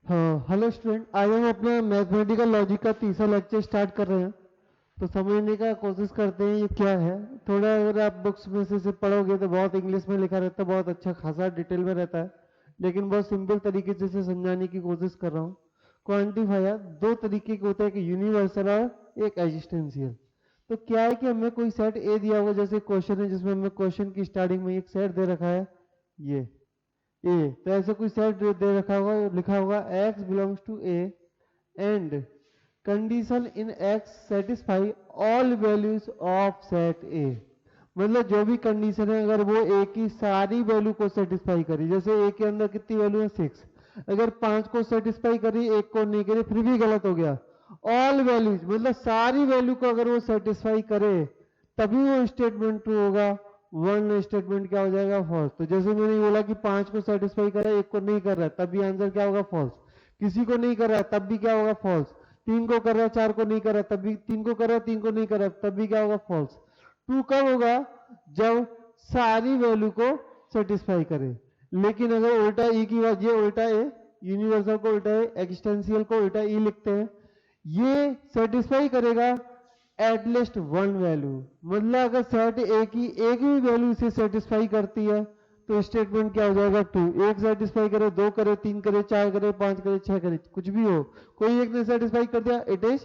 हाँ hello student, आज हम अपना मैथमेटिकल लॉजिक का तीसरा लेक्चर स्टार्ट कर रहे हैं। तो समझने का कोशिश करते हैं ये क्या है। थोड़ा अगर आप बुक्स में से इसे पढ़ोगे तो बहुत इंग्लिश में लिखा रहता है, बहुत अच्छा खासा डिटेल में रहता है, लेकिन बहुत सिंपल तरीके से इसे समझाने की कोशिश कर रहा हूँ। क्वांटिफायर दो तरीके के होते हैं, एक यूनिवर्सल और एक एग्जिस्टेंशियल। तो क्या है कि हमें कोई सेट ए दिया हुआ, जैसे क्वेश्चन है जिसमें हमें क्वेश्चन की स्टार्टिंग में एक सेट दे रखा है ये ए। तो ऐसे कोई सेट दे रखा होगा, लिखा होगा x belongs to A and condition in x satisfy all values of set A. मतलब जो भी कंडीशन है अगर वो ए की सारी वैल्यू को सेटिस्फाई करी, जैसे ए के अंदर कितनी वैल्यू है 6, अगर 5 को सेटिस्फाई करी एक को नहीं करी फिर भी गलत हो गया। ऑल वैल्यूज मतलब सारी वैल्यू को अगर वो सेटिस्फाई करे तभी वो स्टेटमेंट ट्रू होगा, वन स्टेटमेंट क्या हो जाएगा फॉल्स। तो जैसे मैंने बोला कि 5 को सेटिस्फाई कर रहा है एक को नहीं कर रहा है तब भी आंसर क्या होगा फॉल्स, किसी को नहीं कर रहा है तब भी क्या होगा फॉल्स, 3 को कर रहा है 4 को नहीं कर रहा है तब भी, 3 को कर रहा है 3 को नहीं कर रहा है तब भी क्या होगा फॉल्स। ट्रू कब होगा, जब सारी वैल्यू को सेटिस्फाई करे। लेकिन अगर उल्टा ई की बात, ये उल्टा ए, यूनिवर्सल को उल्टा ए, एक्सटेंशियल को उल्टा ई लिखते हैं, ये सेटिस्फाई करेगा एटलीस्ट वन वैल्यू। मतलब अगर सेट ए की एक ही वैल्यू से सेटिस्फाई करती है तो स्टेटमेंट क्या हो जाएगा ट्रू। एक सेटिस्फाई करे, दो करे, तीन करे, चार करे, पांच करे, छह करे, कुछ भी हो, कोई एक ने सेटिस्फाई कर दिया इट इज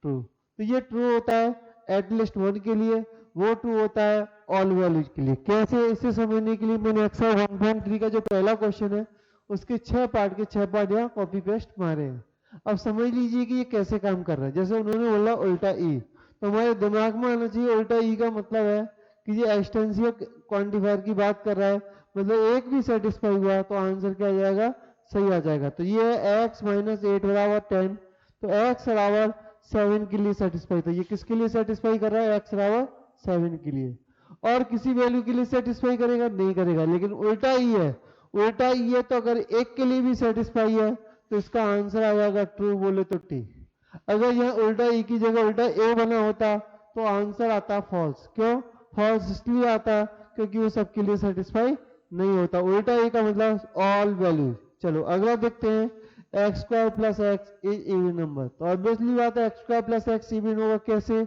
ट्रू। तो ये ट्रू होता है एटलीस्ट वन के लिए, वो ट्रू होता है ऑल वैल्यूज के लिए। कैसे, इसे समझने के लिए मैंने एक्सरसाइज 1.3 का जो पहला क्वेश्चन है उसके 6 पार्ट के 6 पार्ट यहाँ कॉपी पेस्ट मारे हैं। अब समझ लीजिए कि ये कैसे काम कर रहा है। जैसे उन्होंने बोला उल्टा ई, तो हमारे दिमाग में आना चाहिए उल्टा ई का मतलब है कि ये एक्सटेंसिव क्वांटिफायर की बात कर रहा है, मतलब एक भी सेटिस्फाई हुआ तो आंसर क्या आ जाएगा, सही आ जाएगा। तो ये है x माइनस 8 बराबर 10, तो x बराबर 7 के लिए सेटिस्फाई, तो ये किसके लिए सेटिस्फाई कर रहा है, x बराबर 7 के लिए। और किसी वैल्यू के लिए सेटिस्फाई करेगा नहीं करेगा, लेकिन उल्टा ई है, उल्टा ई है तो अगर एक के लिए भी सेटिस्फाई है तो इसका आंसर आ जाएगा ट्रू, बोले तो टी। अगर यह उल्टा ई की जगह उल्टा ए बना होता तो आंसर आता फॉल्स। क्यों फॉल्स, इसलिए आता क्योंकि वो सबके लिए सेटिस्फाई नहीं होता। उल्टा ए का मतलब ऑल वैल्यू। चलो अगला देखते हैं, x square plus x is even number. तो ऑब्वियसली बात है x square plus x even होगा। कैसे,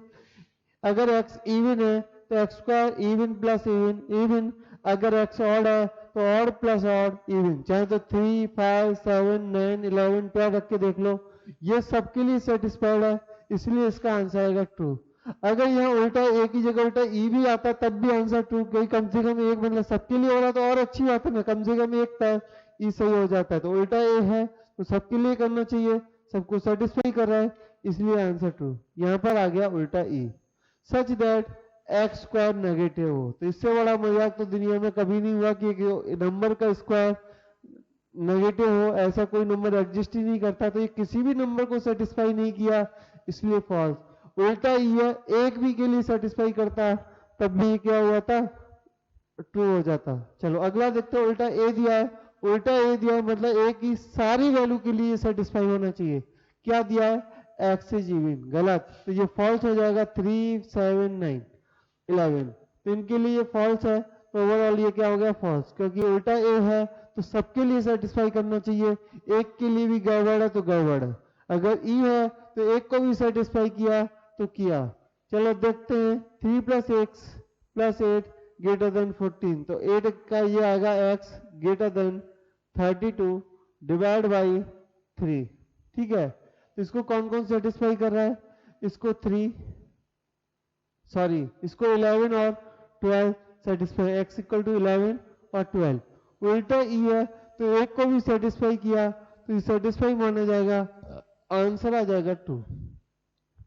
अगर एक्स इवन है तो x square even plus even even, अगर एक्स ऑड है तो ऑड प्लस ऑड इवन। चाहे तो 3, 5, 7, 9, 11, 12 रख के देख लो, ये सबके लिए सेटिस्फाइड है, इसलिए इसका आंसर आएगा ट्रू। अगर यहाँ उल्टा ए की जगह उल्टा ई भी आता तब भी आंसर ट्रू, क्योंकि कम से कम एक, मतलब सबके लिए हो रहा तो और अच्छी बात है ना, कम से कम एक ई सही हो जाता है। तो उल्टा ए है तो सबके लिए करना चाहिए, सबको सेटिस्फाई कर रहा है, इसलिए आंसर ट्रू। यहाँ पर आ गया उल्टा E. Such that x square negative हो, तो इससे बड़ा मजाक तो दुनिया में कभी नहीं हुआ कि नंबर का स्क्वायर नेगेटिव हो, ऐसा कोई नंबर एग्जिस्ट ही नहीं करता। तो ये किसी भी नंबर को सेटिस्फाई नहीं किया, इसलिए फॉल्स। उल्टा ये एक भी के लिए सेटिस्फाई करता तब भी क्या हुआ था, ट्रू हो जाता। चलो अगला देखते हैं, उल्टा ए दिया है, उल्टा ए दिया है मतलब ए की सारी वैल्यू के लिए सेटिस्फाई होना चाहिए। क्या दिया है, एक्स इज इवन, गलत, तो ये फॉल्स हो जाएगा। 3, 7, 9, 11, तो इनके लिए ये फॉल्स है, तो ओवरऑल ये क्या हो गया फॉल्स, क्योंकि उल्टा ए है तो सबके लिए सेटिस्फाई करना चाहिए, एक के लिए भी गड़बड़ है तो गड़बड़ है। अगर ई है तो एक को भी सेटिस्फाई किया तो किया। चलो देखते हैं, 3 plus x plus 8 greater than 14, तो 8 का ये आएगा x greater than 32 divide by 3। ठीक है, तो इसको कौन कौन सेटिस्फाई कर रहा है, इसको 3, सॉरी इसको 11 और 12 सेटिस्फाई, x इक्वल टू 11 और 12। उल्टा ई है तो एक को भी सेटिस्फाई किया तो ये सेटिस्फाई माना जाएगा, आंसर आ जाएगा 2।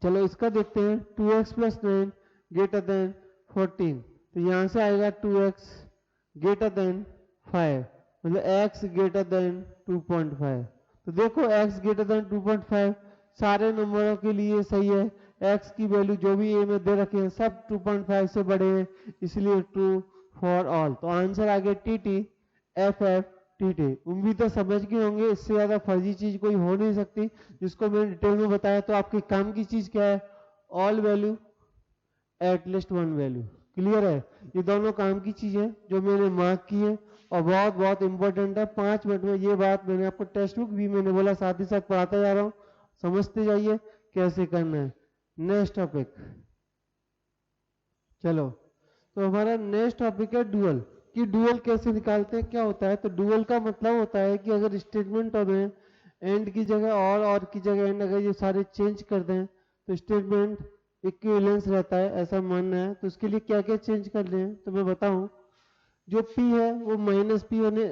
चलो इसका देखते हैं, 2x प्लस 9 ग्रेटर देन 14, तो यहां से आएगा 2x ग्रेटर देन 5, मतलब x ग्रेटर देन 2.5। तो देखो x ग्रेटर देन 2.5 सारे नंबरों के लिए सही है, x की वैल्यू जो भी a में दे रखे हैं सब 2.5 से बड़े हैं, इसलिए ट्रू फॉर ऑल। तो आंसर आ गया T T F F T T. उम्मीद है समझ गए होंगे, इससे ज्यादा फर्जी चीज कोई हो नहीं सकती जिसको मैंने डिटेल में बताया। तो आपके काम की चीज क्या है, all value at least one value. Clear है, ये दोनों काम की चीज है जो मैंने मार्क की है। और बहुत बहुत इंपॉर्टेंट है। 5 मिनट में ये बात मैंने आपको टेक्स्ट बुक भी मैंने बोला, साथ ही साथ पढ़ाता जा रहा हूँ, समझते जाइए कैसे करना है। नेक्स्ट टॉपिक, चलो, तो हमारा नेक्स्ट टॉपिक है डुअल, कि डुअल कैसे निकालते हैं, क्या होता है। तो डुअल का मतलब होता है कि अगर स्टेटमेंट हमें एंड की जगह और की जगह एंड अगर ये सारे चेंज कर दें तो स्टेटमेंट इक्विवेलेंस रहता है, ऐसा मानना है। तो उसके लिए क्या क्या चेंज कर लें, तो मैं बताऊं। जो P है वो माइनस पी होने,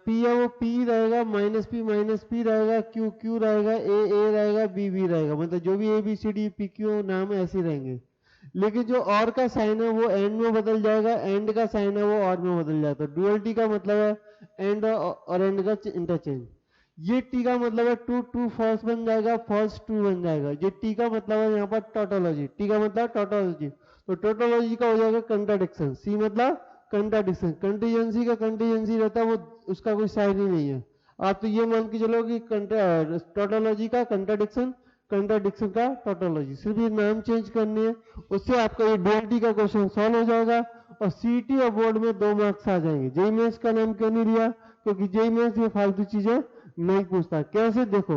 P है वो P रहेगा, माइनस पी रहेगा, Q रहेगा, A रहेगा, B रहेगा, मतलब जो भी ABCD PQ नाम ऐसे रहेंगे। लेकिन जो और का साइन है वो एंड में बदल जाएगा, एंड का साइन है वो और में बदल जाता है। डुअलिटी का मतलब है एंड और एंड का इंटरचेंज। ये टी का मतलब है टू, टू फॉल्स बन जाएगा, फॉल्स ट्रू बन जाएगा। ये टी का मतलब है यहाँ पर टोटोलॉजी, टी का मतलब टोटोलॉजी, तो टोटोलॉजी का हो जाएगा कंट्राडिक्शन। सी मतलब कंट्राडिक्शन, कंटीजेंसी का कंटीजेंसी रहता है, वो उसका कोई साइन ही नहीं है। आप तो ये मान के चलो कि टोटोलॉजी का कंट्राडिक्शन, कंट्राडिक्शन का टोटोलॉजी, सिर्फ ये नाम चेंज करनी है, उससे आपका ये डुअलिटी का क्वेश्चन सॉल्व हो जाएगा। और सीटी और बोर्ड में 2 मार्क्स आ जाएंगे। जेई मेंस का नाम क्यों नहीं लिया, क्योंकि जेई मेंस ये फालतू चीजें नहीं पूछता। कैसे, देखो,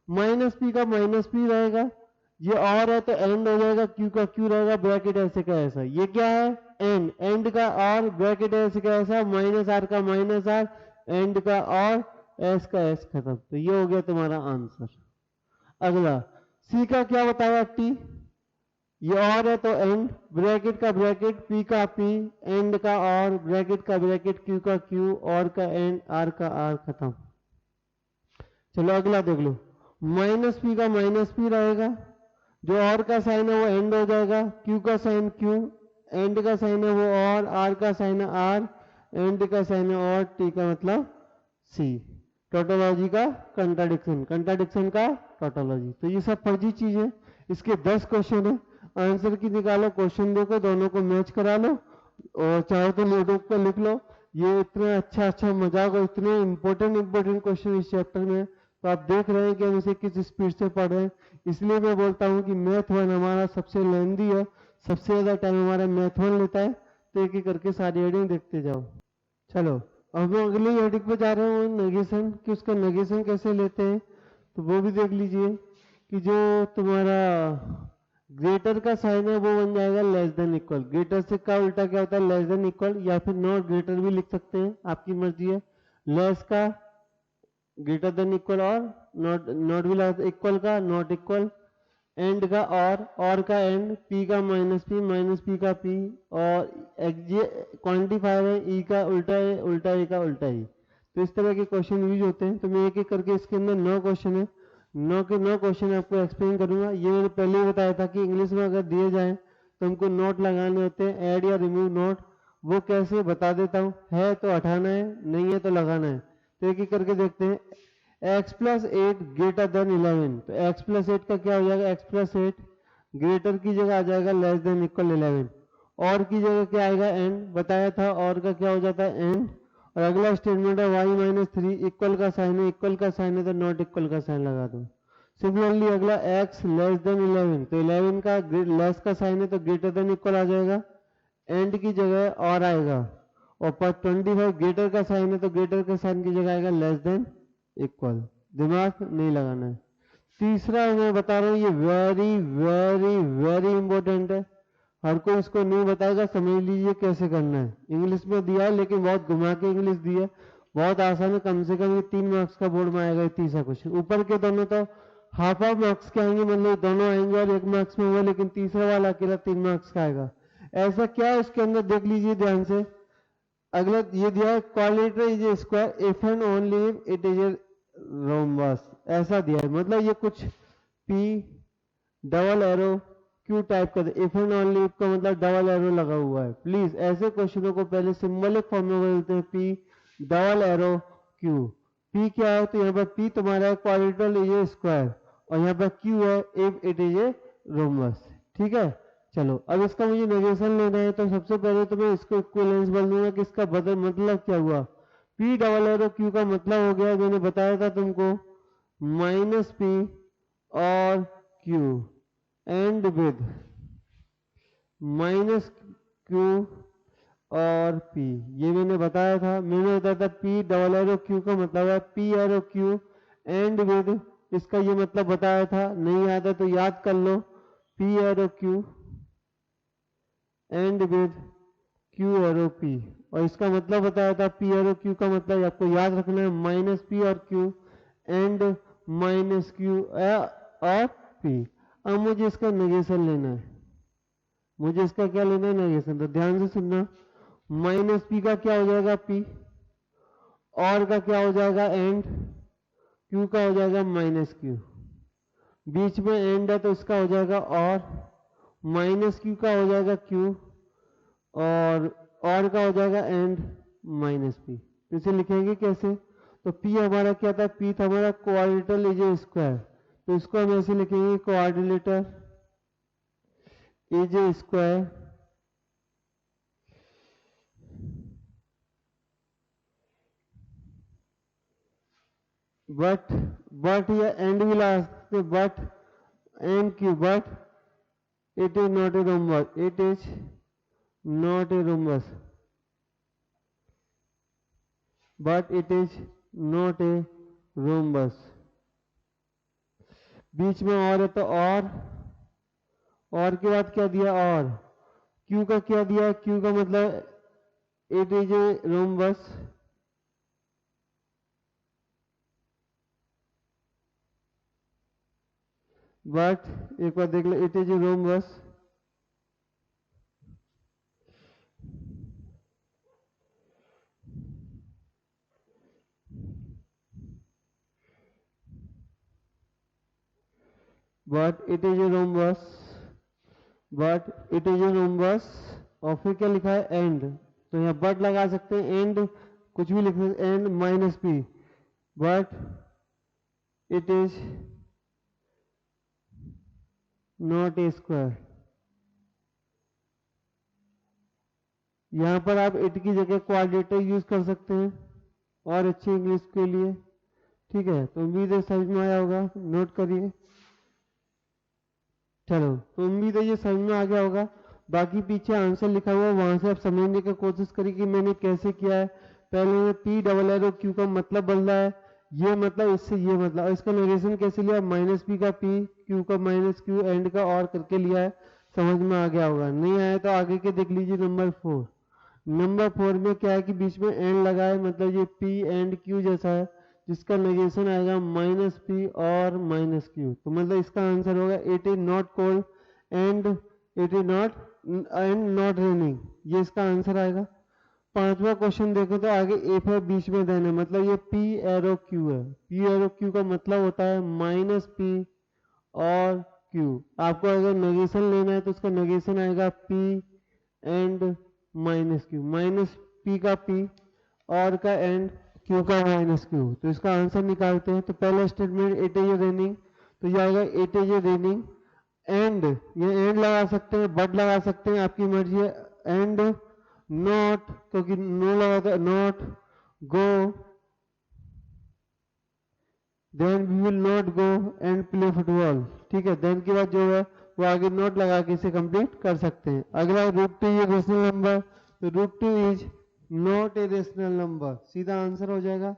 माइनस पी का माइनस पी रहेगा, ये और है तो एंड हो जाएगा, क्यू का क्यू रहेगा, ब्रैकेट ऐसे का ऐसा। ये क्या है, एंड, एंड का और, ब्रैकेट ऐसे का ऐसा, माइनस आर का माइनस आर, एंड का और, एस का एस, खत्म। तो ये हो गया तुम्हारा आंसर। अगला सी का क्या बताया, टी, ये और है तो एंड, ब्रैकेट का ब्रैकेट, पी का पी, एंड का और, ब्रैकेट का ब्रैकेट, क्यू का क्यू, और का एंड, आर का आर, खत्म। चलो अगला देख लो, माइनस पी का माइनस पी रहेगा, जो और का साइन है वो एंड हो जाएगा, क्यू का साइन क्यू, एंड का साइन है वो और, आर का साइन है आर, एंड का साइन है और, टी का मतलब सी। टोटोलॉजी का कंट्राडिक्शन, कंट्राडिक्शन का टोटोलॉजी। तो ये सब फर्जी चीज है। इसके 10 क्वेश्चन है, आंसर की निकालो, क्वेश्चन देखो, दोनों को मैच करा लो, और चाहो तो नोटबुक पर लिख लो। ये इतना अच्छा अच्छा मजाक और इतने इंपॉर्टेंट क्वेश्चन इस चैप्टर में है। तो आप देख रहे हैं कि हम इसे किस स्पीड से पढ़ रहे हैं। इसलिए मैं बोलता हूँ कि मैथ वन हमारा सबसे लेंदी है, सबसे ज्यादा टाइम हमारा मैथ वन लेता है। तो एक एक करके सारी हेडिंग देखते जाओ। चलो अब हम अगली हेडिंग पे जा रहे हैं, नेगेशन, कि उसका नेगेशन कैसे लेते हैं, तो वो भी देख लीजिए। कि जो तुम्हारा ग्रेटर का साइन है वो बन जाएगा लेस देन इक्वल। ग्रेटर से का उल्टा क्या होता है, लेस देन इक्वल, या फिर नॉट ग्रेटर भी लिख सकते हैं, आपकी मर्जी है। लेस का ग्रेटर देन इक्वल, और नॉट, नॉट भी लगा, इक्वल का नॉट इक्वल, एंड का और का एंड, पी का माइनस पी का पी, और ये क्वांटिफायर है, ई का उल्टा है, उल्टा ए का उल्टा ही। तो इस तरह के क्वेश्चन यूज होते हैं। तो मैं एक एक करके, इसके अंदर 9 क्वेश्चन है, 9 के 9 क्वेश्चन आपको एक्सप्लेन करूंगा। ये मैंने पहले ही बताया था कि इंग्लिश में अगर दिए जाए तो हमको नोट लगाने होते हैं, ऐड या रिमूव नोट। वो कैसे बता देता हूँ, है तो हटाना है, नहीं है तो लगाना है। तो एक एक करके देखते हैं। x plus eight greater than 11, तो x प्लस एट का क्या हो जाएगा, x प्लस एट, ग्रेटर की जगह आ जाएगा लेस देन इक्वल 11, और की जगह क्या आएगा, एंड, बताया था और का क्या हो जाता है, एंड। और अगला स्टेटमेंट है y माइनस थ्री, इक्वल का साइन है, इक्वल का साइन है तो नॉट इक्वल का साइन लगा दो। सिमिलरली अगला x लेस देन 11, तो 11 का लेस का साइन है तो ग्रेटर देन इक्वल आ जाएगा, एंड की जगह और आएगा। और पर 25 ग्रेटर का साइन है तो ग्रेटर का साइन की जगह आएगा लेस देन इक्वल। दिमाग नहीं लगाना है। तीसरा मैं बता रहा हूँ, ये वेरी वेरी वेरी इंपॉर्टेंट है, हर कोई इसको नहीं बताएगा, समझ लीजिए कैसे करना है। इंग्लिश में दिया है लेकिन बहुत घुमा के इंग्लिश दी है, बहुत आसान है। कम से कम ये 3 मार्क्स का बोर्ड में आएगा ये तीसरा क्वेश्चन। ऊपर के दोनों तो हाफ हाफ मार्क्स के आएंगे, मतलब दोनों आएंगे और 1 मार्क्स में हुआ, लेकिन तीसरा वाला अकेला 3 मार्क्स का आएगा। ऐसा क्या है इसके अंदर, देख लीजिए ध्यान से। अगला ये दिया है, क्वाड्रेटर is a square if and only if it is a rhombus, ऐसा दिया है। मतलब ये कुछ P double arrow Q type कर दे, इफ एंड ओनली इफ का मतलब डबल एरो लगा हुआ है। प्लीज ऐसे क्वेश्चनों को पहले सिंबलिक फॉर्म में बोलते हैं, P double arrow Q. P क्या है, तो यहाँ पर पी तुम्हारा है क्वाड्रेटर इज ए स्क्वायर, और यहाँ पर क्यू है if it is a rhombus. ठीक है, चलो अब इसका मुझे नेगेशन लेना है। तो सबसे पहले तो मैं इसको इक्विवेलेंस बोल दूंगा कि इसका बदल मतलब क्या हुआ। पी डबल एरो क्यू का मतलब हो गया, मैंने बताया था तुमको, माइनस पी और Q and with minus Q और P, ये मैंने बताया था। मैंने बताया था P डबल एरो Q का मतलब है P arrow Q and with, इसका ये मतलब बताया था। नहीं आता तो याद कर लो, P arrow Q and with Q arrow P, और इसका मतलब बताया था P एरो Q का मतलब आपको याद रखना है माइनस P और Q एंड माइनस Q और P। अब मुझे इसका नेगेशन लेना है, मुझे इसका क्या लेना है, नेगेशन। तो ध्यान से सुनना, माइनस P का क्या हो जाएगा P, और का क्या हो जाएगा एंड, Q का हो जाएगा माइनस Q, बीच में एंड है तो इसका हो जाएगा और, माइनस Q का हो जाएगा Q और का हो जाएगा एंड माइनस P। तो इसे लिखेंगे कैसे, तो P हमारा क्या था, P था हमारा क्वाड्रिलेटरल इज स्क्वायर, तो इसको हम ऐसे लिखेंगे क्वाड्रिलेटर इज स्क्वायर बट या एंड भी लगा सकते, but and Q, but it is not a rhombus, it is not a rhombus, but it is not a rhombus. बीच में और है तो और के बाद क्या दिया, और Q का क्या दिया, Q का मतलब it is a rhombus, but एक बार देख लो, it is a rhombus but it is a rhombus, but it is a rhombus, और फिर क्या लिखा है एंड, तो यहाँ बट लगा सकते हैं, एंड कुछ भी लिख सकते, and minus P, but it is not A square. यहाँ पर आप इट की जगह क्वाड्रेटर यूज कर सकते हैं और अच्छी इंग्लिश के लिए, ठीक है। तो उम्मीद है समझ में आया होगा, नोट करिए। चलो, तो उम्मीद है ये समझ में आ गया होगा। बाकी पीछे आंसर लिखा हुआ है, वहां से आप समझने की कोशिश करिए कि मैंने कैसे किया है। पहले P डबल एरो Q का मतलब बदला है, ये मतलब इससे ये मतलब, और इसका नोटेशन कैसे लिया, माइनस P का P, Q का माइनस Q, एंड का और करके लिया है। समझ में आ गया होगा, नहीं आया तो आगे के देख लीजिए। नंबर 4, नंबर 4 में क्या है कि बीच में एंड लगा है, मतलब ये P एंड Q जैसा है, जिसका नेगेशन आएगा माइनस P और माइनस Q। तो मतलब इसका आंसर होगा it is not cold and it is not and not raining, ये इसका आंसर आएगा। पांचवा क्वेश्चन देखो तो आगे एफ है, बीच में देना है, मतलब ये P एरो Q है। P एरो Q का मतलब होता है माइनस P और Q। आपको अगर नेगेशन लेना है तो उसका नेगेशन आएगा P and minus Q, minus P का P और का एंड Q का माइनस Q। तो इसका आंसर निकालते हैं। तो पहला स्टेटमेंट इट इज रेनिंग, तो ये आएगा इट इज रेनिंग एंड, ये एंड लगा सकते हैं, बट लगा सकते हैं, आपकी मर्जी है, एंड नॉट, क्योंकि नो लगा था, not go, then we will not go and play football, ठीक है। देन के बाद जो है वो आगे नोट लगा के इसे कंप्लीट कर सकते हैं। अगला रूट 2 ये रेशनल नंबर, तो root 2 is not a rational number, सीधा आंसर हो जाएगा।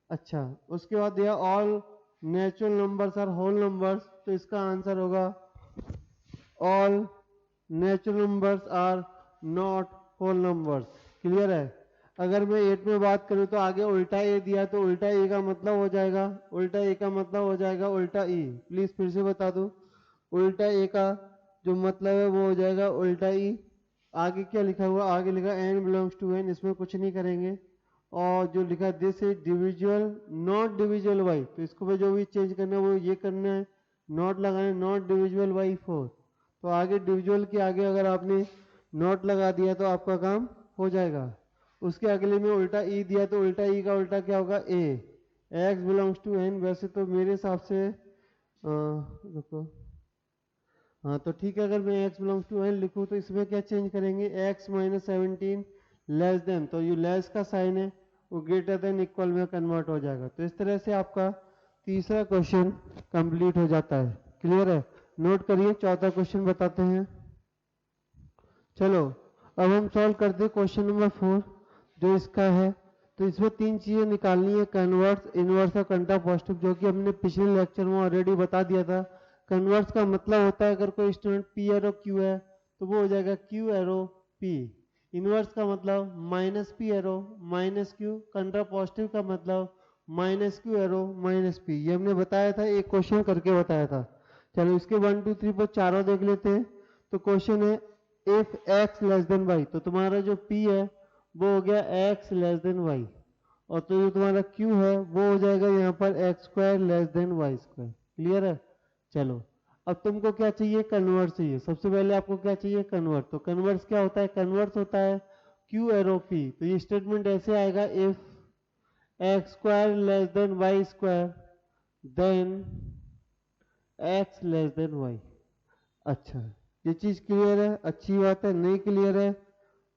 अच्छा, उसके बाद दिया all natural numbers are whole numbers, तो इसका आंसर होगा all natural numbers are not whole numbers. Clear है। अगर मैं 8 में बात करूं तो आगे उल्टा ए दिया, तो उल्टा ए का मतलब हो जाएगा, उल्टा ए का मतलब हो जाएगा उल्टा ई। प्लीज फिर से बता दूं, उल्टा ए का जो मतलब है वो हो जाएगा उल्टा ई। आगे क्या लिखा हुआ, आगे लिखा एन बिलोंग्स टू एन, इसमें कुछ नहीं करेंगे। और जो लिखा दिस इज डिविजुअल नॉट डिविजुअल बाई, तो इसको पे जो भी चेंज करना है वो ये करना है, नॉट लगाना, नॉट डिविजुअल बाई 4। तो आगे डिविजुअल के आगे अगर आपने नॉट लगा दिया तो आपका काम हो जाएगा। उसके अगले में उल्टा ई दिया, तो उल्टा ई का उल्टा क्या होगा, ए। एक्स बिलोंग्स टू एन, वैसे तो मेरे हिसाब से रुको, हाँ तो ठीक है, अगर मैं एक्स बिलोंग्स टू एन लिखूँ तो इसमें क्या चेंज करेंगे, एक्स माइनस 17 लेस देन, तो ये लेस का साइन है वो ग्रेटर देन इक्वल में कन्वर्ट हो जाएगा। तो इस तरह से आपका तीसरा क्वेश्चन कंप्लीट हो जाता है। क्लियर है। नोट करिए, चौथा क्वेश्चन बताते हैं। चलो, अब हम सॉल्व करते हैं क्वेश्चन नंबर 4 जो इसका है। तो इसमें 3 चीज़ें निकालनी है, कन्वर्स, इनवर्स और कंट्रापोजिटिव, जो कि हमने पिछले लेक्चर में ऑलरेडी बता दिया था। कन्वर्स का मतलब होता है अगर कोई स्टूडेंट पी एरो क्यू है तो वो हो जाएगा क्यू एरो पी। इनवर्स का मतलब minus P arrow minus Q, contrapositive का मतलब minus Q arrow minus P. ये हमने बताया था, एक क्वेश्चन करके बताया था। चलो इसके 1 2 3 4 चारों देख लेते हैं। तो क्वेश्चन है if x less than y, तो तुम्हारा जो p है वो हो गया x लेस देन वाई, और तो जो तुम्हारा q है वो हो जाएगा यहाँ पर x square less than y square. Clear है? चलो अब तुमको क्या चाहिए, कन्वर्स चाहिए। सबसे पहले आपको क्या चाहिए, कन्वर्स। तो कन्वर्स क्या होता है, कन्वर्स होता है q एरो p। तो ये स्टेटमेंट ऐसे आएगा if x square less than y square then x less than y. अच्छा, ये चीज क्लियर है, अच्छी बात है। नहीं क्लियर है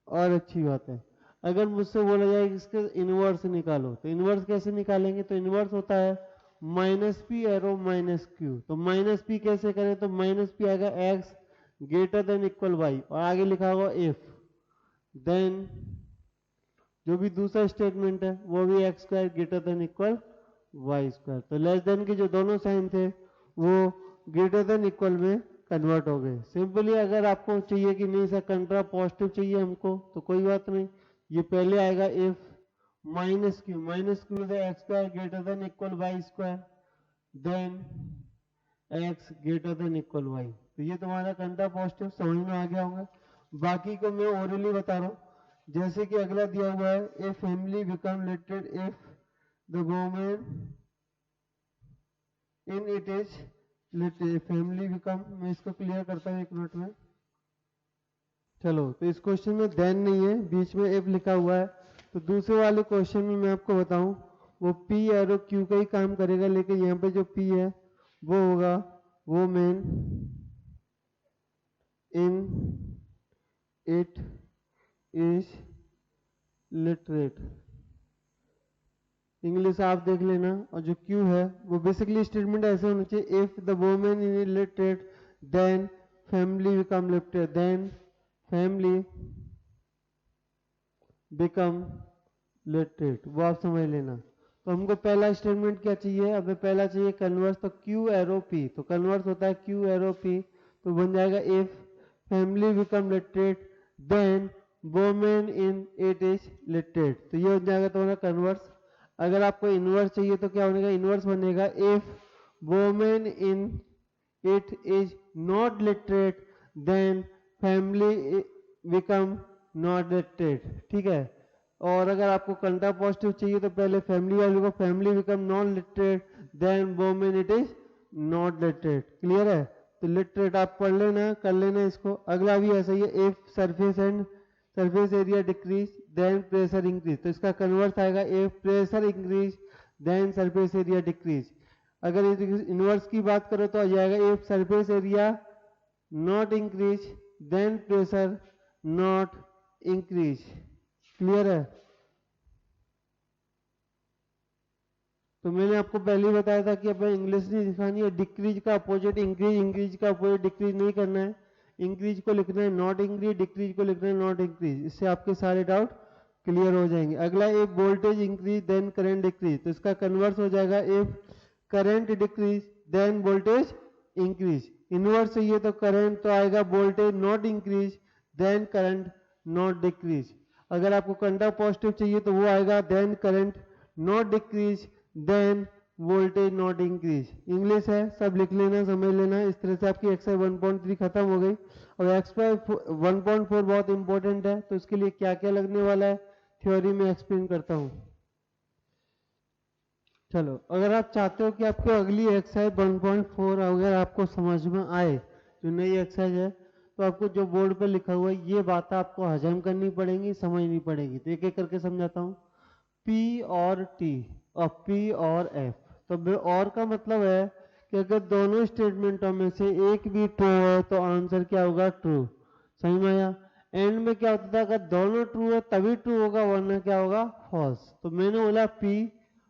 और अच्छी बात है। अगर मुझसे बोला जाए कि इसके इनवर्स निकालो, तो इनवर्स कैसे निकालेंगे, तो इनवर्स होता है minus P arrow minus Q. तो माइनस पी कैसे करें, तो माइनस पी आएगा x greater than equal y, और आगे लिखा होगा इफ देन जो भी दूसरा स्टेटमेंट है वो भी x square greater than equal y square. तो लेस देन के जो दोनों साइन थे वो ग्रेटर देन इक्वल में कन्वर्ट हो गए। सिंपली अगर आपको चाहिए कि नहीं सर कंट्रा पॉजिटिव चाहिए हमको, तो कोई बात नहीं, ये पहले आएगा if minus Q x square greater than equal y square then x greater than equal y. तो ये तुम्हारा कंट्रा पॉजिटिव समझ में आ गया होगा। बाकी को मैं ओरली बता रहा हूँ। जैसे कि अगला दिया हुआ है a family become literate if the women in it is literate. Family become, मैं इसको क्लियर करता हूँ 1 मिनट में। चलो तो इस क्वेश्चन में देन नहीं है, बीच में इफ लिखा हुआ है। तो दूसरे वाले क्वेश्चन में मैं आपको बताऊं वो पी एरो क्यू का ही काम करेगा, लेकिन यहाँ पे जो पी है वो होगा women in it is literate. English आप देख लेना। और जो क्यू है वो बेसिकली स्टेटमेंट ऐसे होना चाहिए if the women in illiterate then family become literate, then family become literate, वो आप समझ लेना। तो हमको पहला स्टेटमेंट क्या चाहिए, हमें पहला चाहिए कन्वर्स। तो क्यू एरो पी, तो कन्वर्स होता है क्यू एरो पी। तो बन जाएगा if family become literate then women in it is literate. तो ये हो जाएगा तुम्हारा कन्वर्स। अगर आपको इनवर्स चाहिए तो क्या बनेगा, इनवर्स बनेगा if women in it is not literate then family become not literate. ठीक है? और अगर आपको कंट्रा पॉजिटिव चाहिए तो पहले फैमिली वाले को family become non literate then women it is not literate. Clear है? तो लिटरेट आप पढ़ लेना, कर लेना इसको। अगला भी ऐसा ही है if surface area decrease then pressure increase. तो इसका कन्वर्स आएगा if pressure increase then surface area decrease. अगर इनवर्स की बात करो तो आ जाएगा if surface area not increase then pressure not increase. Clear है? तो मैंने आपको पहले ही बताया था कि अपने इंग्लिश नहीं दिखानी है। डिक्रीज का अपोजिट इंक्रीज, इंक्रीज का अपोजिट डिक्रीज नहीं करना है। इंक्रीज को लिखना है नॉट इंक्रीज, डिक्रीज को लिखना है नॉट इंक्रीज। इससे आपके सारे डाउट क्लियर हो जाएंगे। अगला if voltage increase then current decrease. तो इसका कन्वर्स हो जाएगा if current decrease then voltage increase. Inverse चाहिए तो करंट तो आएगा voltage not increase then current not decrease. अगर आपको कंट्रा पॉजिटिव चाहिए तो वो आएगा then current not decrease then voltage not increase. English है, सब लिख लेना, समझ लेना। इस तरह से आपकी एक्सरसाइज 1.3 खत्म हो गई। और एक्सरसाइज 1.4 बहुत इंपॉर्टेंट है, तो इसके लिए क्या क्या लगने वाला है थ्योरी में एक्सप्लेन करता हूँ। चलो, अगर आप चाहते हो कि आपको अगली एक्सरसाइज 1.4 अगर आपको समझ में आए, जो नई एक्सरसाइज है, तो आपको जो बोर्ड पर लिखा हुआ है ये बात आपको हजम करनी पड़ेगी, समझनी पड़ेगी। तो एक एक करके समझाता हूँ। P और T और P और F। तो और का मतलब है कि अगर दोनों स्टेटमेंटों में से एक भी ट्रू है तो आंसर क्या होगा, ट्रू। समझ में आया? एंड में क्या होता था, अगर दोनों ट्रू है तभी ट्रू होगा, वरना क्या होगा, फॉल्स। तो मैंने बोला P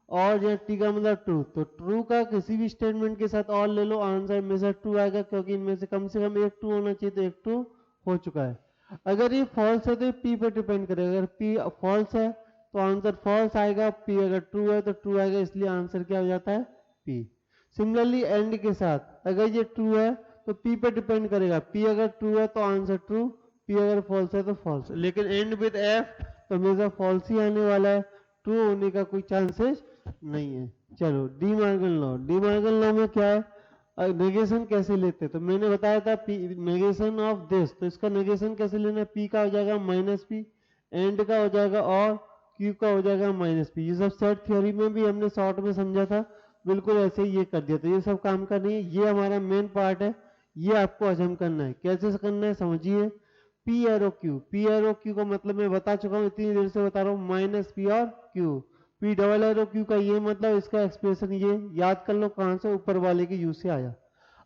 और या T का मतलब ट्रू। तो ट्रू का किसी भी स्टेटमेंट के साथ और ले लो, आंसर में से ट्रू आएगा, क्योंकि इनमें से कम एक ट्रू होना चाहिए। तो एक ट्रू हो चुका है। अगर ये फॉल्स है तो ये पी पर डिपेंड करेगा, अगर पी फॉल्स है तो आंसर फॉल्स आएगा, पी अगर ट्रू है तो ट्रू आएगा, इसलिए आंसर क्या हो जाता है पी। सिमिलरली एंड के साथ अगर ये ट्रू है तो पी पे डिपेंड करेगा, पी अगर ट्रू है तो आंसर ट्रू, पी अगर फॉल्स है तो फॉल्स, लेकिन एंड विद एफ तो हमेशा फॉल्स ही आने वाला है, ट्रू होने का कोई चांसेस नहीं है। चलो De Morgan law, De Morgan law में क्या है, नेगेशन कैसे लेते हैं, तो मैंने बताया था पी नेगेशन ऑफ दिस, तो इसका नेगेशन कैसे लेना है, पी का हो जाएगा माइनस पी, एंड का हो जाएगा और क्यू का हो जाएगा माइनस पी। ये सब सेट थ्योरी में भी हमने शॉर्ट में समझा था, बिल्कुल ऐसे ही ये कर दिया, तो ये सब काम का नहीं है, ये हमारा मेन पार्ट है, ये आपको हजम करना है। कैसे करना है समझिए, P arrow Q, P arrow Q का मतलब मैं बता चुका हूँ, इतनी देर से बता रहा हूँ, माइनस पी और Q, P double arrow Q का ये मतलब, इसका एक्सप्रेशन ये याद कर लो कहाँ से, ऊपर वाले के यू से आया।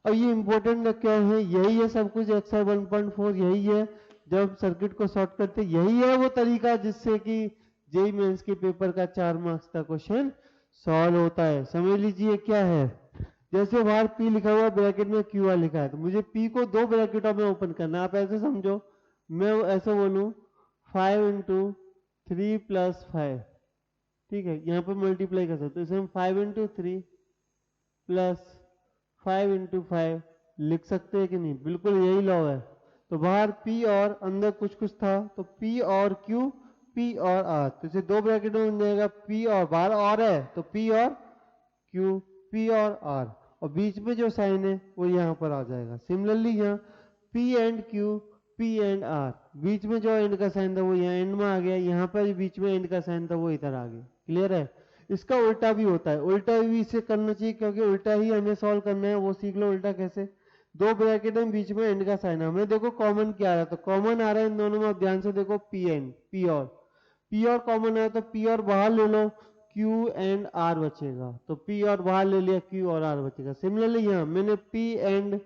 अब ये इंपॉर्टेंट क्या है, यही है सब कुछ, एक्सर 1.4 यही है, जब सर्किट को शॉर्ट करते यही है वो तरीका जिससे कि जेई मेंस के पेपर का 4 मार्क्स का क्वेश्चन सॉल्व होता है। समझ लीजिए क्या है, जैसे बाहर पी लिखा हुआ ब्रैकेट में क्यू आर लिखा है, तो मुझे पी को दो ब्रैकेटों में ओपन करना है। आप ऐसे समझो, मैं ऐसे बोलूं 5 इंटू 3 प्लस 5, ठीक है, यहाँ पर मल्टीप्लाई कर सकते, इसे हम 5 इंटू 3 प्लस 5 इंटू 5 लिख सकते हैं कि नहीं, बिल्कुल यही लॉ है। तो बाहर P और अंदर कुछ कुछ था, तो P और Q, P और R, तो इसे दो ब्रैकेट में बन जाएगा, P और बाहर और है तो P और Q, P और R, और बीच में जो साइन है वो यहाँ पर आ जाएगा। सिमिलरली यहाँ P and Q, P and R, बीच में जो एंड का साइन था वो यहाँ एंड में आ गया, यहाँ पर बीच में एंड का साइन था वो इधर आ गया। क्लियर है, इसका उल्टा भी होता है, उल्टा भी इसे करना चाहिए क्योंकि उल्टा ही हमें सॉल्व करना है, वो सीख लो उल्टा कैसे। दो ब्रैकेट में बीच में एंड का साइन है, हमें देखो कॉमन क्या आ रहा है, तो कॉमन आ रहा है इन दोनों में, आप ध्यान से देखो पी एंड पी और कॉमन है तो पी और बाहर ले लो, क्यू एंड आर बचेगा, तो पी और बाहर ले लिया, क्यू और आर बचेगा। सिमिलरली यहाँ मैंने पी एंड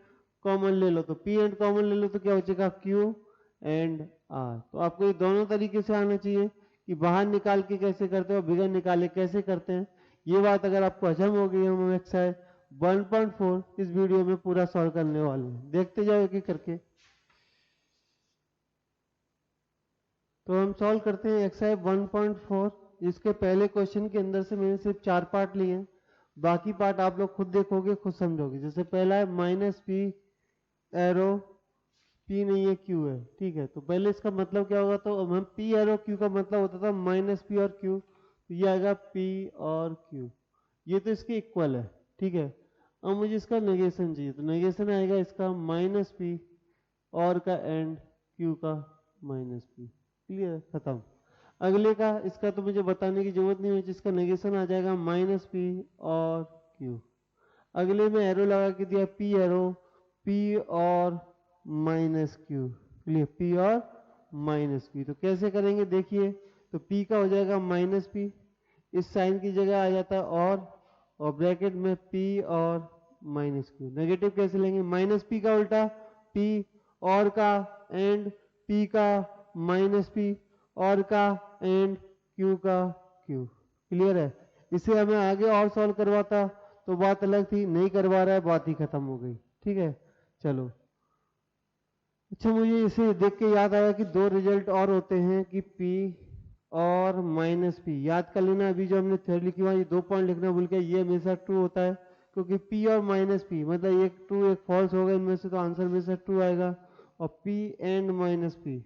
कॉमन ले लो, तो पी एंड कॉमन ले लो तो क्या बचेगा, क्यू एंड आर। तो आपको ये दोनों तरीके से आना चाहिए कि बाहर निकाल के कैसे करते हो, बिगर निकाले कैसे करते हैं। ये बात अगर आपको हजम हो गई, हम एक्सरसाइज 1.4 इस वीडियो में पूरा सॉल्व करने वाले हैं, देखते जाओ एक एक करके। तो हम सॉल्व करते हैं एक्सरसाइज 1.4। इसके पहले क्वेश्चन के अंदर से मैंने सिर्फ 4 पार्ट लिए हैं, बाकी पार्ट आप लोग खुद देखोगे खुद समझोगे। जैसे पहला है माइनस पी एरो, पी नहीं है क्यू है, ठीक है, तो पहले इसका मतलब क्या होगा, तो हम पी एरो क्यू का मतलब होता था माइनस पी और क्यू, तो ये आएगा पी और क्यू, ये तो इसके इक्वल है, ठीक है। अब मुझे इसका नेगेशन चाहिए, तो नेगेशन आएगा इसका माइनस पी और का एंड क्यू का माइनस पी। क्लियर, खत्म। अगले का इसका तो मुझे बताने की जरूरत नहीं है, जिसका नेगेशन आ जाएगा माइनस पी और क्यू। अगले में एरो लगा के दिया पी एरो, पी और माइनस क्यू। क्लियर, पी और माइनस पी, तो कैसे करेंगे देखिए, तो पी का हो जाएगा माइनस पी, इस साइन की जगह आ जाता है और ब्रैकेट में पी और माइनस क्यू। नेगेटिव कैसे लेंगे, माइनस पी का उल्टा पी और का एंड पी का माइनस पी और का एंड क्यू का क्यू। क्लियर है, इसे हमें आगे और सॉल्व करवाता तो बात अलग थी, नहीं करवा रहा है, बात ही खत्म हो गई। ठीक है, चलो। अच्छा, मुझे इसे देख के याद आया कि दो रिजल्ट और होते हैं कि P और माइनस पी, याद कर लेना। अभी जो हमने थ्योरी लिखी हुआ, ये 2 पॉइंट लिखना भूल गया, ये हमेशा ट्रू होता है क्योंकि P और माइनस पी मतलब एक ट्रू एक फॉल्स होगा इनमें से, तो आंसर हमेशा ट्रू आएगा। और P एंड माइनस पी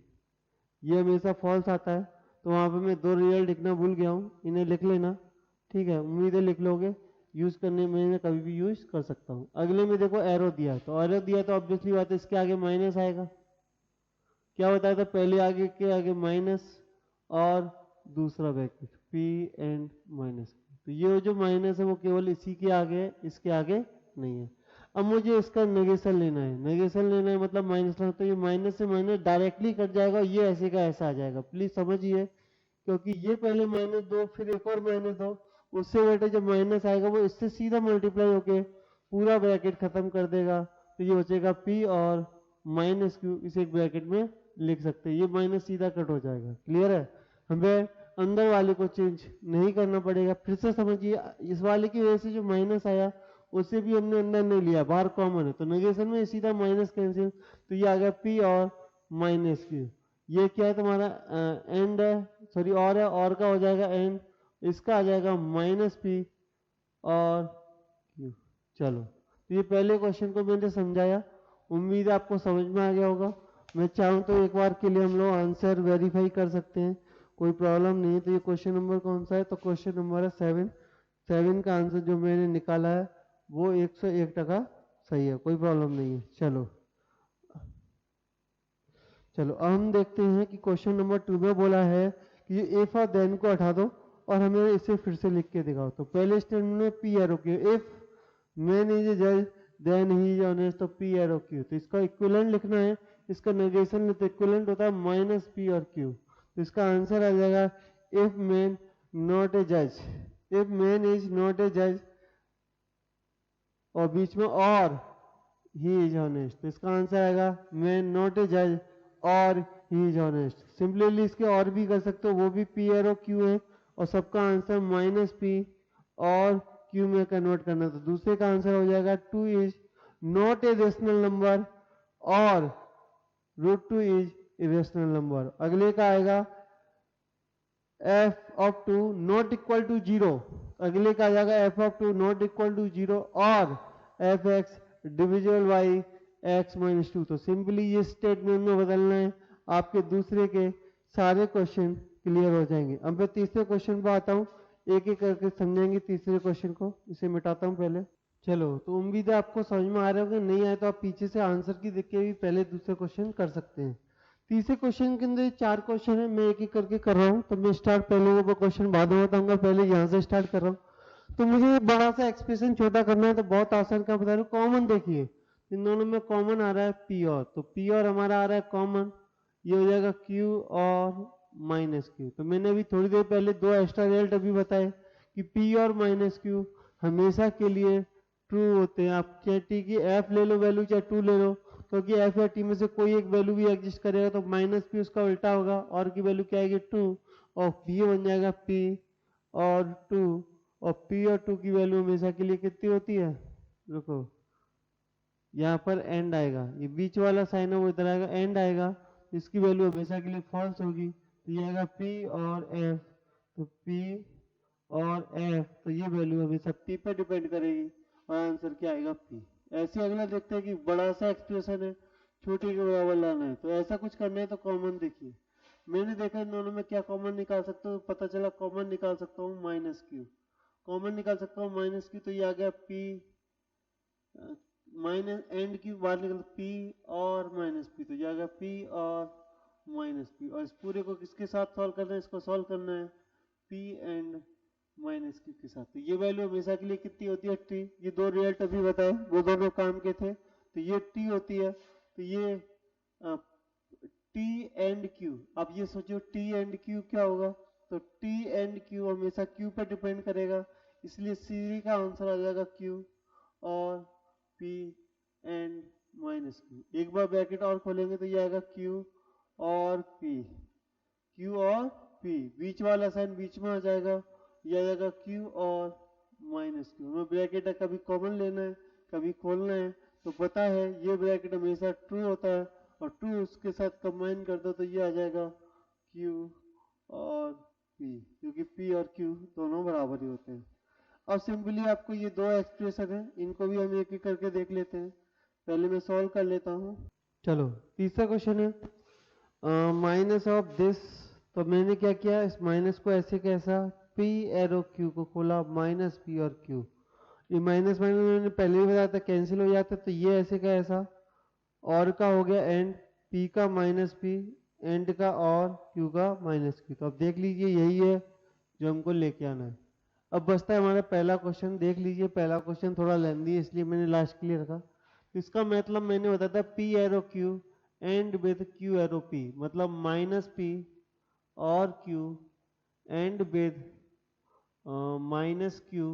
ये हमेशा फॉल्स आता है, तो वहां पे मैं 2 रिजल्ट लिखना भूल गया हूँ, इन्हें लिख लेना। ठीक है, उम्मीद है लिख लोगे, यूज करने में मैं कभी भी यूज कर सकता हूँ। अगले में देखो एरो दिया है, तो एरो दिया तो ऑब्वियसली बात है इसके आगे माइनस आएगा। क्या बताया था, पहले आगे के आगे माइनस और दूसरा ब्रैकेट पी एंड माइनस, तो ये जो माइनस है वो केवल इसी के आगे है, इसके आगे नहीं है। अब मुझे इसका नेगेशन लेना है, नेगेशन लेना है मतलब माइनस लेना, तो ये माइनस से माइनस डायरेक्टली कट जाएगा, ये ऐसे का ऐसा आ जाएगा। प्लीज समझिए, क्योंकि ये पहले माइनस दो फिर एक और माइनस दो, उससे बेटे जब माइनस आएगा वो इससे सीधा मल्टीप्लाई होके पूरा ब्रैकेट खत्म कर देगा, तो ये बचेगा पी और माइनस क्यू, इसे एक ब्रैकेट में लिख सकते हैं, ये माइनस सीधा कट हो जाएगा। क्लियर है, हमें अंदर वाले को चेंज नहीं करना पड़ेगा। फिर से समझिए, इस वाले की वजह से जो माइनस आया उसे भी हमने अंदर नहीं लिया, बाहर कॉमन है, तो नेगेशन में सीधा माइनस कैंसिल, तो ये आ गया पी और माइनस क्यू। ये क्या है तुम्हारा एंड है, सॉरी और है, और का हो जाएगा एंड, इसका आ जाएगा माइनस पी और क्यू। चलो तो ये पहले क्वेश्चन को मैंने समझाया, उम्मीद है आपको समझ में आ गया होगा। मैं चाहूँ तो एक बार के लिए हम लोग आंसर वेरीफाई कर सकते हैं, कोई प्रॉब्लम नहीं है। तो ये क्वेश्चन नंबर कौन सा है, तो क्वेश्चन नंबर है 7। 7 का आंसर जो मैंने निकाला है वो 101% सही है, कोई प्रॉब्लम नहीं है। चलो चलो अब हम देखते हैं कि क्वेश्चन नंबर 2 में बोला है कि ये इफ और देन को हटा दो और हमें इसे फिर से लिख के दिखाओ। तो पहले स्टेटमेंट में P arrow Q, if man is a जज देन ही इज ऑनेस्ट, तो पी एरो क्यू, तो इसका इक्विवेलेंट लिखना है, इसका नेगेशन में तो इक्विवेलेंट होता है माइनस पी और क्यू। तो इसका आंसर आ जाएगा इफ मैन नॉट ए जज, इफ मैन इज नॉट ए जज और बीच में और ही इज ऑनेस्ट, तो इसका आंसर आएगा मैन नॉट ए जज और ही इज ऑनेस्ट। सिंपली इसके और भी कर सकते हो, वो भी पी एरो क्यू है और सबका आंसर माइनस पी और क्यू में कन्वर्ट करना। तो दूसरे का आंसर हो जाएगा 2 is not a rational number और √2 इज ए रेशनल नंबर। अगले का आएगा F of 2 not equal to 0, अगले का आ जाएगा F of 2 not equal to 0 और F X divisible by X minus 2। तो सिंपली ये स्टेटमेंट में बदलना है, आपके दूसरे के सारे क्वेश्चन क्लियर हो जाएंगे। अब मैं तीसरे क्वेश्चन पर आता हूँ, एक एक करके समझेंगे तीसरे क्वेश्चन को। इसे मिटाता हूँ पहले। चलो तो उम्मीद है आपको समझ में आ रहा होगा, नहीं आए तो आप पीछे से आंसर की देख के भी पहले दूसरे क्वेश्चन कर सकते हैं। तीसरे क्वेश्चन के अंदर 4 क्वेश्चन है, मैं एक एक करके कर रहा हूँ। तो मैं स्टार्ट पहले वो क्वेश्चन बाद में बताऊंगा, पहले यहाँ से स्टार्ट कर रहा हूँ। तो मुझे बड़ा सा एक्सप्रेशन छोटा करना है, तो बहुत आसान का बता रहा हूँ। कॉमन देखिए, इन दोनों में कॉमन आ रहा है पी और, तो पी और हमारा आ रहा है कॉमन, ये हो जाएगा क्यू और माइनस क्यू। तो मैंने अभी थोड़ी देर पहले 2 एक्स्ट्रा रिजल्ट अभी बताए कि पी और माइनस क्यू हमेशा के लिए ट्रू होते हैं। आप चाहे टी की एफ ले लो वैल्यू, चाहे 2 ले लो, क्योंकि एफ या टी में से कोई एक वैल्यू भी एग्जिस्ट करेगा तो माइनस पी उसका उल्टा होगा, और की वैल्यू क्या आएगी 2, और पी बन जाएगा पी और 2, और पी और 2 की वैल्यू हमेशा के लिए कितनी होती है, रुको यहाँ पर एंड आएगा, ये बीच वाला साइन है वो इधर आएगा, एंड आएगा, इसकी वैल्यू हमेशा के लिए फॉल्स होगी। तो ये आएगा पी और एफ, तो पी और एफ, तो ये वैल्यू हमेशा पी पे डिपेंड करेगी और आंसर क्या आएगा पी। ऐसे अगला देखते हैं कि बड़ा सा एक्सप्रेशन है, छोटे के बराबर लाना है, तो ऐसा कुछ करना है। तो कॉमन देखिए, मैंने देखा इन दोनों में क्या कॉमन निकाल सकता हूँ, पता चला कॉमन निकाल सकता हूँ माइनस क्यू, कॉमन निकाल सकता हूँ माइनस क्यू, तो ये आ गया पी माइनस एंड की बाहर निकल पी और माइनस पी, तो जाएगा पी और माइनस पी। और इस पूरे को किसके साथ सॉल्व करना है, इसको सॉल्व करना है पी एंड माइनस क्यू के साथ। तो ये वैल्यू हमेशा के लिए कितनी होती है टी, ये 2 रिजल्ट अभी बताए वो दोनों काम के थे, तो ये टी होती है। तो ये टी एंड क्यू, अब ये सोचो टी एंड क्यू क्या होगा, तो टी एंड क्यू हमेशा क्यू पर डिपेंड करेगा, इसलिए सी का आंसर आ जाएगा क्यू और पी एंड माइनस क्यू। एक बार ब्रैकेट और खोलेंगे तो ये आएगा क्यू और पी, क्यू और पी, बीच वाला साइन बीच में आ जाएगा, ये आ जाएगा क्यू और माइनस क्यू। हमें ब्रैकेट है कभी कॉमन लेना है कभी खोलना है, तो पता है ये ब्रैकेट हमेशा ट्रू होता है, और ट्रू उसके साथ कंबाइन कर दो तो ये आ जाएगा क्यू और पी, क्योंकि पी और क्यू दोनों बराबर ही होते हैं। अब सिंपली आपको ये 2 एक्सप्रेशन है, इनको भी हम एक एक करके देख लेते हैं। पहले मैं सॉल्व कर लेता हूँ। चलो तीसरा क्वेश्चन है माइनस ऑफ दिस, तो मैंने क्या किया, इस माइनस को ऐसे कैसा पी एरो क्यू को खोला, माइनस पी और क्यू, ये माइनस माइनस मैंने पहले ही बताया था कैंसिल हो जाता है, तो ये ऐसे का ऐसा, और का हो गया एंड, पी का माइनस पी, एंड का और क्यू का माइनस क्यू। तो अब देख लीजिए यही है जो हमको लेके आना है। अब बचता है हमारा पहला क्वेश्चन, देख लीजिए पहला क्वेश्चन थोड़ा लेंदी है इसलिए मैंने लास्ट के लिए रखा। इसका मतलब मैंने बताया था P arrow Q and with Q arrow P, मतलब माइनस पी और Q and with minus Q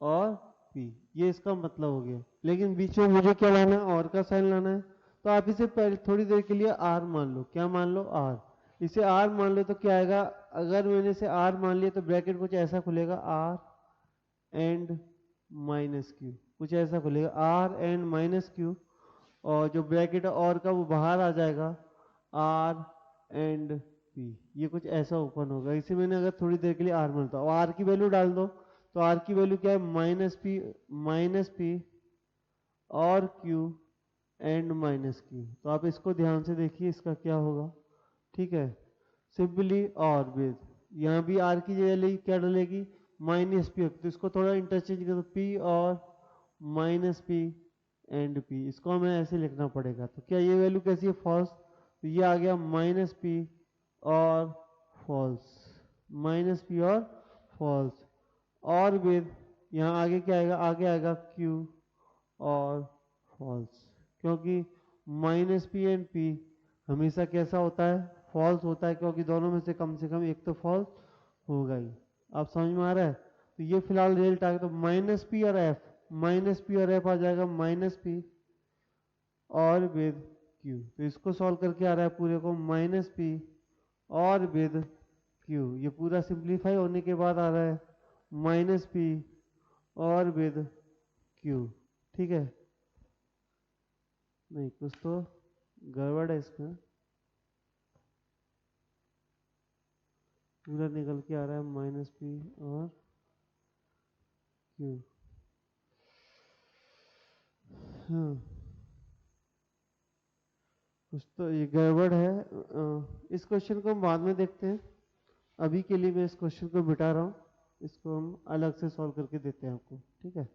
और पी, ये इसका मतलब हो गया। लेकिन बीच में मुझे क्या लाना है, और का साइन लाना है, तो आप इसे पहले थोड़ी देर के लिए आर मान लो। क्या मान लो, आर। इसे आर मान लो तो क्या आएगा, अगर मैंने इसे आर मान लिया तो ब्रैकेट कुछ ऐसा खुलेगा, आर एंड माइनस क्यू, कुछ ऐसा खुलेगा आर एंड माइनस क्यू, और जो ब्रैकेट है और का वो बाहर आ जाएगा, आर एंड पी, ये कुछ ऐसा ओपन होगा। इसे मैंने अगर थोड़ी देर के लिए आर मानता हूँ, आर की वैल्यू डाल दो, तो आर की वैल्यू क्या है, माइनस पी और क्यू एंड माइनस क्यू। तो आप इसको ध्यान से देखिए इसका क्या होगा, ठीक है। सिंपली और विद, यहाँ भी आर की जगह क्या डलेगी, माइनस पी, तो इसको थोड़ा इंटरचेंज कर दो, पी और माइनस पी एंड पी, इसको हमें ऐसे लिखना पड़ेगा। तो क्या ये वैल्यू कैसी है, फॉल्स, तो ये आ गया माइनस पी और फॉल्स, माइनस पी और फॉल्स। और विद यहाँ आगे क्या आएगा, आगे आएगा क्यू और फॉल्स, क्योंकि माइनस पी एंड पी हमेशा कैसा होता है, फॉल्स होता है, क्योंकि दोनों में से कम एक तो फॉल्स होगा ही। आप समझ में आ रहा है। तो ये फिलहाल रिजल्ट आ गया, तो माइनस पी और एफ, माइनस पी और एफ आ जाएगा माइनस पी और विद क्यू। तो इसको सॉल्व करके आ रहा है पूरे को माइनस पी और विद क्यू, ये पूरा सिंप्लीफाई होने के बाद आ रहा है माइनस पी और विद क्यू, ठीक है। नहीं, कुछ तो गड़बड़ है इसमें, पूरा निकल के आ रहा है माइनस पी और क्यू। हाँ, कुछ तो ये गड़बड़ है। इस क्वेश्चन को हम बाद में देखते हैं, अभी के लिए मैं इस क्वेश्चन को मिटा रहा हूँ, इसको हम अलग से सॉल्व करके देते हैं आपको, ठीक है।